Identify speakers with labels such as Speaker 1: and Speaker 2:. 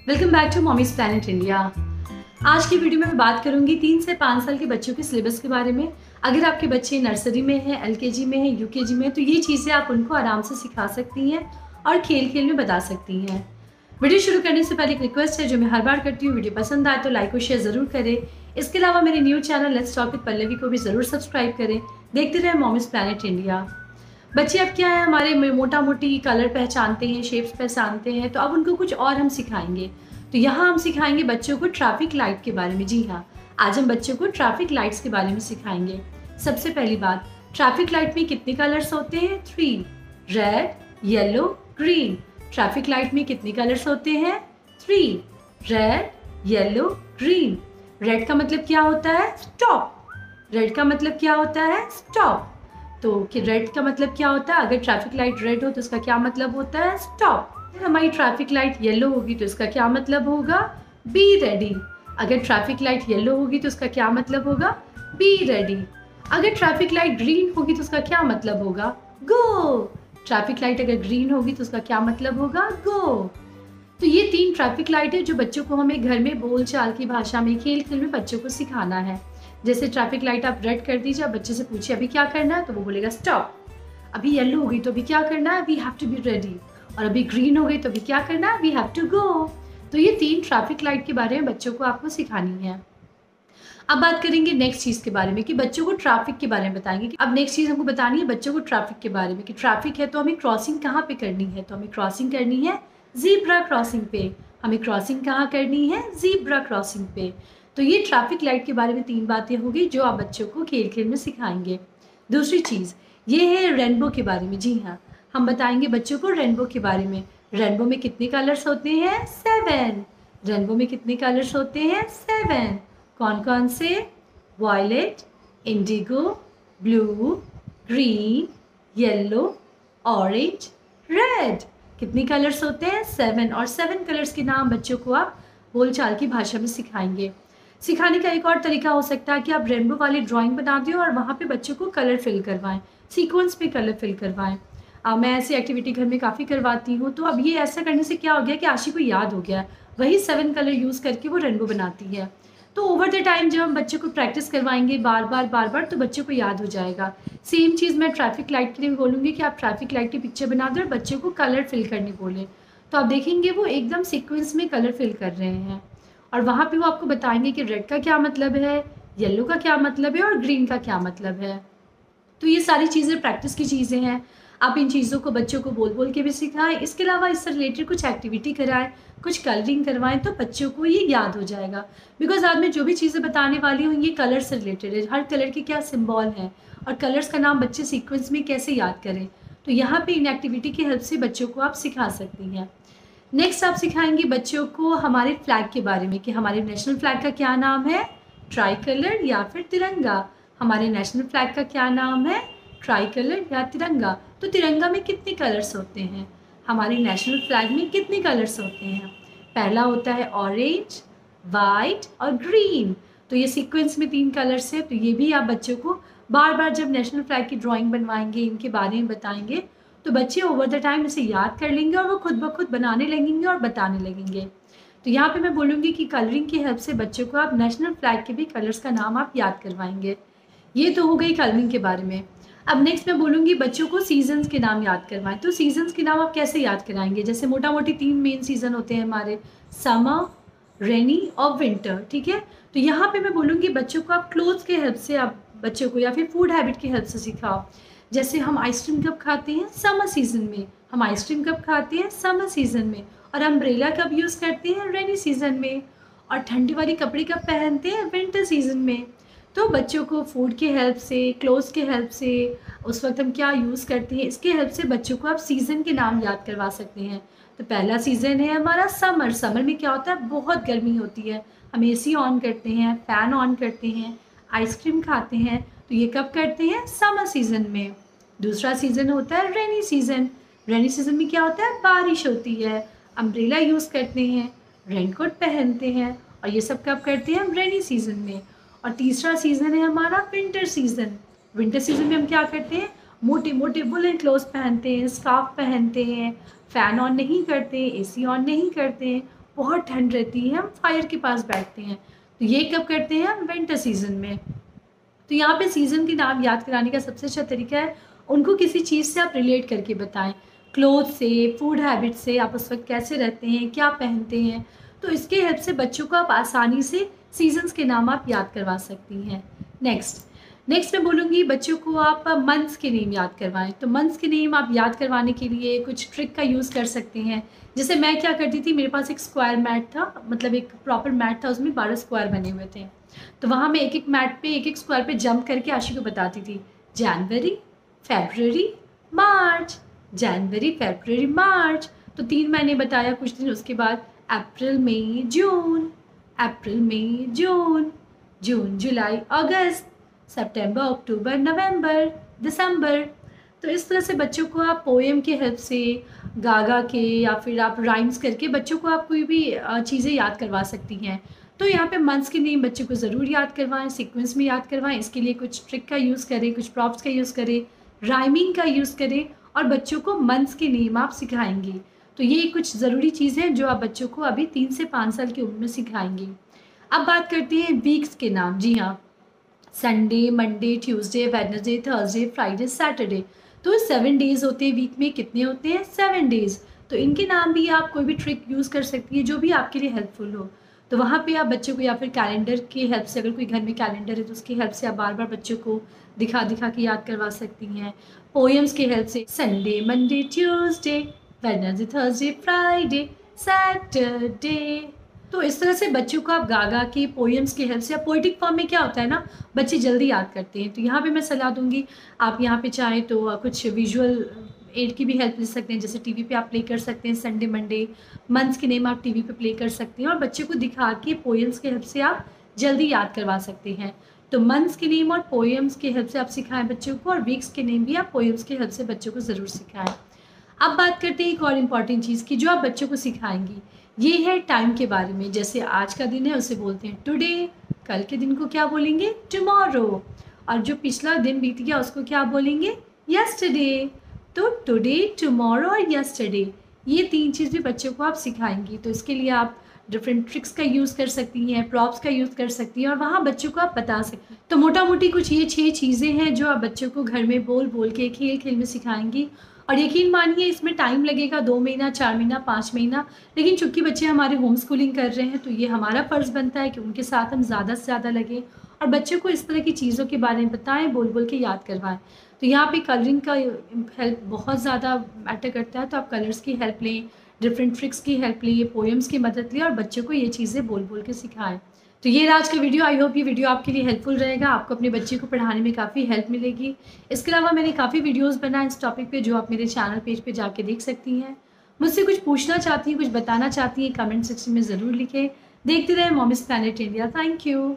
Speaker 1: Welcome back to Mommies Planet India. आज की video में मैं बात करूंगी 3 से 5 साल के बच्चों के सिलेबस के बारे में। अगर आपके बच्चे नर्सरी में हैं, एलकेजी में हैं, यूकेजी में, तो ये चीज़ें आप उनको आराम से सिखा सकती हैं और खेल खेल में बता सकती हैं। वीडियो शुरू करने से पहले एक रिक्वेस्ट है जो मैं हर बार करती हूँ, वीडियो पसंद आए तो लाइक और शेयर ज़रूर करें। इसके अलावा मेरे new channel let's talk with Pallavi को भी ज़रूर सब्सक्राइब करें। देखते रहें मॉमीज प्लैनेट इंडिया। बच्चे अब क्या है, हमारे मोटा मोटी कलर पहचानते हैं, शेप्स पहचानते हैं, तो अब उनको कुछ और हम सिखाएंगे। तो यहाँ हम सिखाएंगे बच्चों को ट्रैफिक लाइट के बारे में। जी हाँ, आज हम बच्चों को ट्रैफिक लाइट्स के बारे में सिखाएंगे। सबसे पहली बात, ट्रैफिक लाइट में कितने कलर्स होते हैं? 3, red, yellow, green. Traffic light में कितने कलर्स होते हैं? 3, रेड, येलो, ग्रीन। रेड का मतलब क्या होता है? स्टॉप। रेड का मतलब क्या होता है? स्टॉप। तो कि रेड का मतलब क्या होता है? अगर ट्रैफिक लाइट रेड हो तो उसका क्या मतलब होता है? स्टॉप। अगर हमारी ट्रैफिक लाइट येलो होगी तो इसका क्या मतलब होगा? Be ready. अगर ट्रैफिक लाइट येलो होगी तो उसका क्या मतलब होगा? Be ready. अगर ट्रैफिक लाइट ग्रीन होगी तो उसका क्या मतलब होगा? गो। ट्रैफिक लाइट अगर ग्रीन होगी तो उसका क्या मतलब होगा? गो। तो ये 3 ट्रैफिक लाइट है जो बच्चों को हमें घर में बोलचाल की भाषा में, खेल खेल में बच्चों को सिखाना है। जैसे ट्रैफिक लाइट आप रेड कर दीजिए, आप बच्चे से पूछिए अभी क्या करना है, तो वो बोलेगा स्टॉप। अभी येलो हो गई तो अभी क्या करना है? We have to be ready. और अभी ग्रीन हो गई तो अभी क्या करना है? We have to go. तो ये 3 ट्रैफिक लाइट के बारे में बच्चों को आपको सिखानी है। अब बात करेंगे नेक्स्ट चीज़ के बारे में कि बच्चों को ट्रैफिक के बारे में बताएंगे। अब नेक्स्ट चीज़ हमको बतानी है बच्चों को ट्रैफिक के बारे में कि ट्रैफिक है तो हमें क्रॉसिंग कहाँ पे करनी है? तो हमें क्रॉसिंग करनी है ज़ीब्रा क्रॉसिंग पे। हमें क्रॉसिंग कहाँ करनी है? ज़ीब्रा क्रॉसिंग पे। तो ये ट्रैफिक लाइट के बारे में 3 बातें होगी जो आप बच्चों को खेल खेल में सिखाएंगे। दूसरी चीज़ ये है रेनबो के बारे में। जी हाँ, हम बताएंगे बच्चों को रेनबो के बारे में। रेनबो में कितने कलर्स होते हैं? 7। रेनबो में कितने कलर्स होते हैं? 7। कौन कौन से? Violet, indigo, blue, green, yellow, orange, red. कितने कलर्स होते हैं? 7। और 7 कलर्स के नाम बच्चों को आप बोलचाल की भाषा में सिखाएंगे। सिखाने का एक और तरीका हो सकता है कि आप रेनबो वाली ड्राइंग बना दें और वहाँ पे बच्चों को कलर फिल करवाएं, सीक्वेंस पे कलर फिल करवाएं। मैं ऐसी एक्टिविटी घर में काफ़ी करवाती हूँ। तो अब ये ऐसा करने से क्या हो गया कि आशी को याद हो गया, वही 7 कलर यूज़ करके वो रेनबो बनाती है। तो ओवर द टाइम जब हम बच्चों को प्रैक्टिस करवाएंगे बार बार तो बच्चों को याद हो जाएगा। सेम चीज़ मैं ट्रैफिक लाइट के लिए बोलूँगी कि आप ट्रैफिक लाइट की पिक्चर बना दें और बच्चों को कलर फिल करने बोलें, तो आप देखेंगे वो एकदम सीक्वेंस में कलर फिल कर रहे हैं। और वहाँ पे वो आपको बताएंगे कि रेड का क्या मतलब है, येलो का क्या मतलब है और ग्रीन का क्या मतलब है। तो ये सारी चीज़ें प्रैक्टिस की चीज़ें हैं। आप इन चीज़ों को बच्चों को बोल बोल के भी सिखाएं। इसके अलावा इससे रिलेटेड कुछ एक्टिविटी कराएं, कुछ कलरिंग करवाएं, तो बच्चों को ये याद हो जाएगा। बिकॉज आज मैं जो भी चीज़ें बताने वाली हूँ ये कलर से रिलेटेड है। हर कलर के क्या सिम्बॉल हैं और कलर्स का नाम बच्चे सीक्वेंस में कैसे याद करें। तो यहाँ पे इन एक्टिविटी की हेल्प से बच्चों को आप सिखा सकती हैं। नेक्स्ट आप सिखाएंगे बच्चों को हमारे फ्लैग के बारे में कि हमारे नेशनल फ्लैग का क्या नाम है? ट्राई कलर या फिर तिरंगा। हमारे नेशनल फ्लैग का क्या नाम है? ट्राई कलर या तिरंगा। तो तिरंगा में कितने कलर्स होते हैं? हमारे नेशनल फ्लैग में कितने कलर्स होते हैं? पहला होता है ऑरेंज, वाइट और ग्रीन। तो ये सीक्वेंस में 3 कलर्स है। तो ये भी आप बच्चों को बार बार जब नेशनल फ्लैग की ड्राइंग बनवाएंगे, इनके बारे में बताएंगे, तो बच्चे ओवर द टाइम इसे याद कर लेंगे और वो खुद ब खुद बनाने लगेंगे और बताने लगेंगे। तो यहाँ पे मैं बोलूँगी कि कलरिंग की हेल्प से बच्चों को आप नेशनल फ्लैग के भी कलर्स का नाम आप याद करवाएंगे। ये तो हो गई कलरिंग के बारे में। अब नेक्स्ट मैं बोलूँगी बच्चों को सीजन्स के नाम याद करवाएं। तो सीजन्स के नाम आप कैसे याद कराएंगे? जैसे मोटा मोटी 3 मेन सीजन होते हैं हमारे, समर, रेनी और विंटर। ठीक है, तो यहाँ पे मैं बोलूँगी बच्चों को आप क्लोथ्स के हेल्प से आप बच्चों को, या फिर फूड हैबिट की हेल्प से सिखाओ। जैसे हम आइसक्रीम कब खाते हैं? समर सीजन में। हम आइसक्रीम कब खाते हैं? समर सीजन में। और अम्ब्रेला कब यूज़ करते हैं? रेनी सीजन में। और ठंडी वाली कपड़े कब पहनते हैं? विंटर सीजन में। तो बच्चों को फूड के हेल्प से, क्लोथ्स के हेल्प से, उस वक्त हम क्या यूज़ करते हैं, इसके हेल्प से बच्चों को आप सीज़न के नाम याद करवा सकते हैं। तो पहला सीज़न है हमारा समर। समर में क्या होता है? बहुत गर्मी होती है, हम एसी ऑन करते हैं, फ़ैन ऑन करते हैं, आइसक्रीम खाते हैं। तो ये कब करते हैं? समर सीज़न में। दूसरा सीज़न होता है रेनी सीज़न। रेनी सीज़न में क्या होता है? बारिश होती है, अम्ब्रेला यूज़ करते हैं, रेनकोट पहनते हैं, और ये सब कब करते हैं? हम रेनी सीज़न में। और तीसरा सीज़न है हमारा विंटर सीज़न। विंटर सीज़न में हम क्या करते हैं? मोटे मोटे वुलन क्लोथ्स पहनते हैं, स्कार्फ पहनते हैं, फ़ैन ऑन नहीं करते, एसी ऑन नहीं करते हैं, बहुत ठंड रहती है, हम फायर के पास बैठते हैं। तो ये कब करते हैं हम? विंटर सीजन में। तो यहाँ पे सीज़न के नाम याद कराने का सबसे अच्छा तरीका है उनको किसी चीज़ से आप रिलेट करके बताएं, क्लोथ से, फूड हैबिट से, आप उस वक्त कैसे रहते हैं, क्या पहनते हैं। तो इसके हेल्प से बच्चों को आप आसानी से सीजन्स के नाम आप याद करवा सकती हैं। नेक्स्ट मैं बोलूँगी बच्चों को आप मंथ्स के नेम याद करवाएं। तो मंथ्स के नेम आप याद करवाने के लिए कुछ ट्रिक का यूज़ कर सकते हैं। जैसे मैं क्या करती थी, मेरे पास एक स्क्वायर मैट था, मतलब एक प्रॉपर मैट था, उसमें 12 स्क्वायर बने हुए थे। तो वहाँ मैं एक एक मैट पे, एक एक स्क्वायर पे जंप करके आशी को बताती थी, जनवरी, फरवरी, मार्च, जनवरी, फरवरी, मार्च। तो 3 महीने बताया, कुछ दिन उसके बाद अप्रैल, मई, जून, अप्रैल, मई, जून, जून, जुलाई, अगस्त, सितंबर, अक्टूबर, नवंबर, दिसंबर। तो इस तरह से बच्चों को आप पोएम के हेल्प से, गागा के, या फिर आप राइम्स करके बच्चों को आप कोई भी चीज़ें याद करवा सकती हैं। तो यहाँ पे मंथ्स के नेम बच्चों को ज़रूर याद करवाएं, सीक्वेंस में याद करवाएं। इसके लिए कुछ ट्रिक का यूज़ करें, कुछ प्रॉप्स का यूज़ करें, राइमिंग का यूज़ करें, और बच्चों को मंथ्स के नेम आप सिखाएंगे। तो ये कुछ ज़रूरी चीज़ है जो आप बच्चों को अभी 3 से 5 साल की उम्र में सिखाएंगे। अब बात करते हैं वीक्स के नाम। जी हाँ, Sunday, Monday, Tuesday, Wednesday, Thursday, Friday, Saturday. तो 7 डेज़ होते हैं वीक में। कितने होते हैं? 7 डेज़। तो इनके नाम भी आप कोई भी ट्रिक यूज़ कर सकती है जो भी आपके लिए हेल्पफुल हो। तो वहाँ पे आप बच्चों को, या फिर कैलेंडर की हेल्प से, अगर कोई घर में कैलेंडर है तो उसकी हेल्प से आप बार बार बच्चों को दिखा दिखा के याद करवा सकती हैं। पोएम्स की हेल्प से Sunday, Monday, Tuesday, Wednesday, Thursday, Friday, Saturday. तो इस तरह से बच्चों को आप गा के पोएम्स की हेल्प से, या पोइटिक फॉर्म में क्या होता है ना, बच्चे जल्दी याद करते हैं। तो यहाँ पे मैं सलाह दूंगी, आप यहाँ पे चाहें तो कुछ विजुअल एड की भी हेल्प ले सकते हैं। जैसे टीवी पे आप प्ले कर सकते हैं संडे, मंडे, मंथ्स के नेम आप टीवी पे प्ले कर सकते हैं, और बच्चे को दिखा के पोएम्स की हेल्प से आप जल्दी याद करवा सकते हैं। तो मंथ्स के नेम और पोएम्स की हेल्प से आप सिखाएं बच्चों को, और वीक्स के नेम भी आप पोएम्स की हेल्प से बच्चों को ज़रूर सिखाएं। अब बात करते हैं एक और इम्पॉर्टेंट चीज़ की जो आप बच्चों को सिखाएंगी। ये है टाइम के बारे में। जैसे आज का दिन है उसे बोलते हैं टुडे, कल के दिन को क्या बोलेंगे? टुमारो, और जो पिछला दिन बीत गया उसको क्या बोलेंगे? यस्टरडे। तो टुडे, टुमारो और यस्टरडे, ये 3 चीज़ भी बच्चों को आप सिखाएंगी। तो इसके लिए आप डिफरेंट ट्रिक्स का यूज़ कर सकती हैं, प्रॉप्स का यूज़ कर सकती हैं, और वहाँ बच्चों को आप बता सकती हैं। तो मोटा मोटी कुछ ये 6 चीज़ें हैं जो आप बच्चों को घर में बोल बोल के, खेल खेल में सिखाएंगी। और यकीन मानिए इसमें टाइम लगेगा 2 महीना, 4 महीना, 5 महीना, लेकिन चूंकि बच्चे हमारे होम स्कूलिंग कर रहे हैं तो ये हमारा फ़र्ज़ बनता है कि उनके साथ हम ज़्यादा से ज़्यादा लगें और बच्चों को इस तरह की चीज़ों के बारे में बताएं, बोल बोल के याद करवाएं। तो यहाँ पे कलरिंग का हेल्प बहुत ज़्यादा मैटर करता है। तो आप कलर्स की हेल्प लें, डिफरेंट ट्रिक्स की हेल्प लें, पोएम्स की मदद लें, और बच्चों को ये चीज़ें बोल बोल के सिखाएं। तो ये आज का वीडियो, आई होप ये वीडियो आपके लिए हेल्पफुल रहेगा, आपको अपने बच्चे को पढ़ाने में काफ़ी हेल्प मिलेगी। इसके अलावा मैंने काफ़ी वीडियोस बनाए इस टॉपिक पे जो आप मेरे चैनल पेज पे जाके देख सकती हैं। मुझसे कुछ पूछना चाहती हैं, कुछ बताना चाहती हैं, कमेंट सेक्शन में ज़रूर लिखें। देखते रहें Mom's Planet India. Thank you.